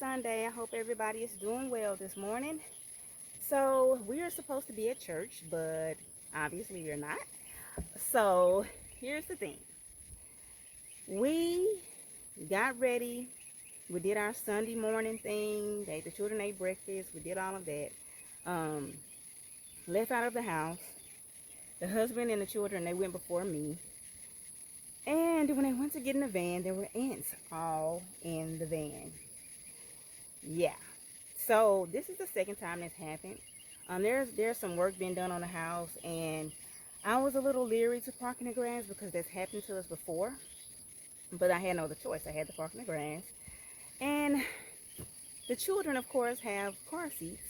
Sunday. I hope everybody is doing well this morning. So, we are supposed to be at church, but obviously we're not. So, here's the thing. We got ready. We did our Sunday morning thing. The children ate breakfast. We did all of that. Um, Left out of the house. The husband and the children, they went before me. And when they went to get in the van, there were ants all in the van. Yeah. So this is the second time this happened. There's some work being done on the house, and I was a little leery to park in the grass because that's happened to us before. But I had no other choice. I had to park in the grass. And the children, of course, have car seats.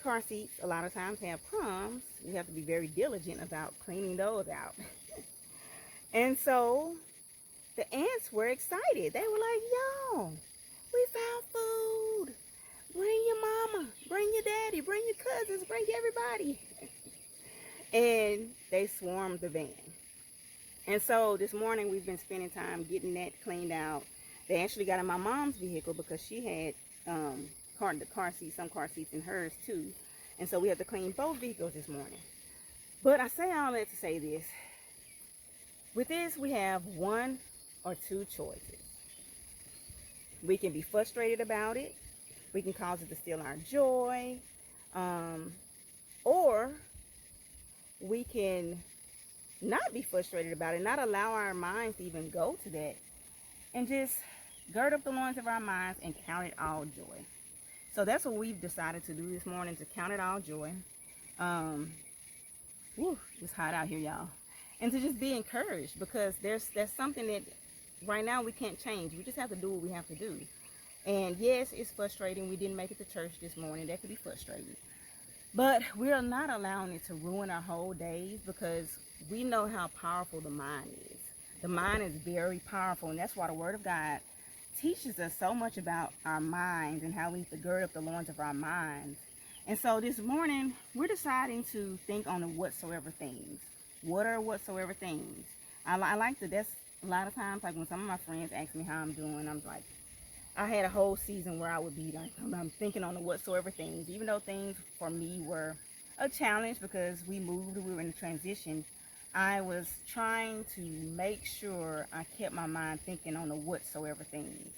Car seats a lot of times have crumbs. You have to be very diligent about cleaning those out. And so the ants were excited. They were like, yo, we found food. Bring your mama, bring your daddy, bring your cousins, bring everybody. And they swarmed the van. And so this morning we've been spending time getting that cleaned out. They actually got in my mom's vehicle because she had the car seats, some car seats in hers too. And so we have to clean both vehicles this morning. But I say all that to say this. With this, we have one or two choices. We can be frustrated about it. We can cause it to steal our joy. Or we can not be frustrated about it, not allow our minds to even go to that, and just gird up the loins of our minds and count it all joy. So that's what we've decided to do this morning, to count it all joy. It's hot out here, y'all. And to just be encouraged, because there's something that right now we can't change. We just have to do what we have to do. And yes, it's frustrating. We didn't make it to church this morning. That could be frustrating. But we are not allowing it to ruin our whole days, because we know how powerful the mind is. The mind is very powerful, and that's why the Word of God teaches us so much about our minds and how we have to gird up the loins of our minds. And so this morning, we're deciding to think on the whatsoever things. What are whatsoever things? I like to, that's a lot of times, like when some of my friends ask me how I'm doing, I'm like, I had a whole season where I would be like, I'm thinking on the whatsoever things, even though things for me were a challenge because we were in a transition. I was trying to make sure I kept my mind thinking on the whatsoever things.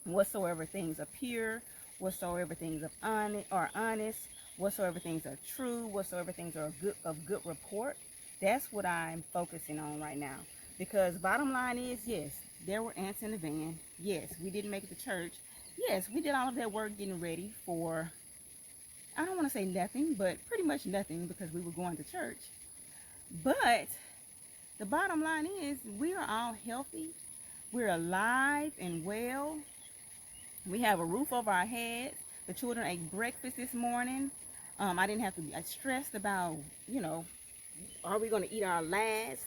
Whatsoever things are pure, whatsoever things are honest, whatsoever things are true, whatsoever things are of good report. That's what I'm focusing on right now. Because bottom line is, yes, there were ants in the van. Yes, we didn't make it to church. Yes, we did all of that work getting ready for, I don't want to say nothing, but pretty much nothing, because we were going to church. But the bottom line is, we are all healthy. We're alive and well. We have a roof over our heads. The children ate breakfast this morning. I didn't have to be stressed about, are we going to eat our last?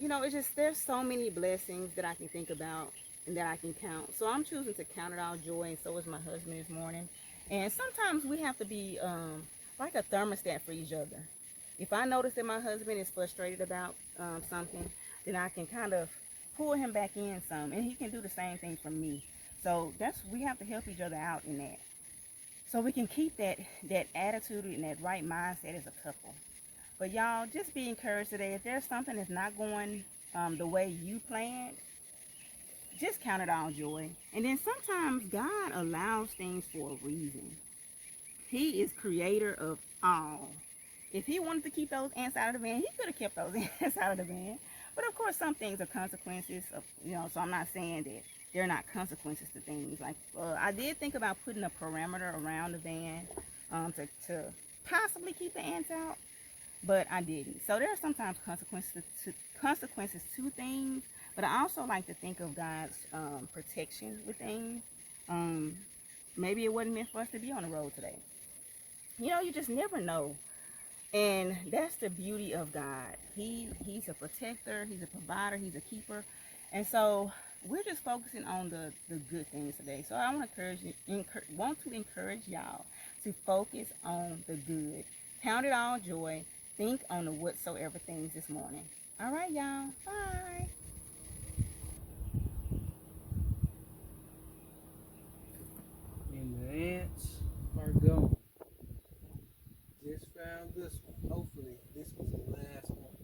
It's just, there's so many blessings that I can think about and that I can count. So I'm choosing to count it all joy, and so is my husband this morning. And sometimes we have to be like a thermostat for each other. If I notice that my husband is frustrated about something, then I can kind of pull him back in some, and he can do the same thing for me. So we have to help each other out in that, so we can keep that attitude and that right mindset as a couple. But y'all, just be encouraged today. If there's something that's not going the way you planned, just count it all joy. And then sometimes God allows things for a reason. He is creator of all. If he wanted to keep those ants out of the van, he could have kept those ants out of the van. But of course, some things are consequences of, so I'm not saying that there are not consequences to things. Like, I did think about putting a parameter around the van to possibly keep the ants out, but I didn't. So there are sometimes consequences to things, but I also like to think of God's protection with things. Maybe it wasn't meant for us to be on the road today. You just never know. And that's the beauty of God. He's a protector, he's a provider, he's a keeper. And so we're just focusing on the good things today. So I want to encourage y'all to focus on the good. Count it all joy. Think on the whatsoever things this morning. All right, y'all. Bye. Ants are gone. Just found this one. Hopefully, this was the last one.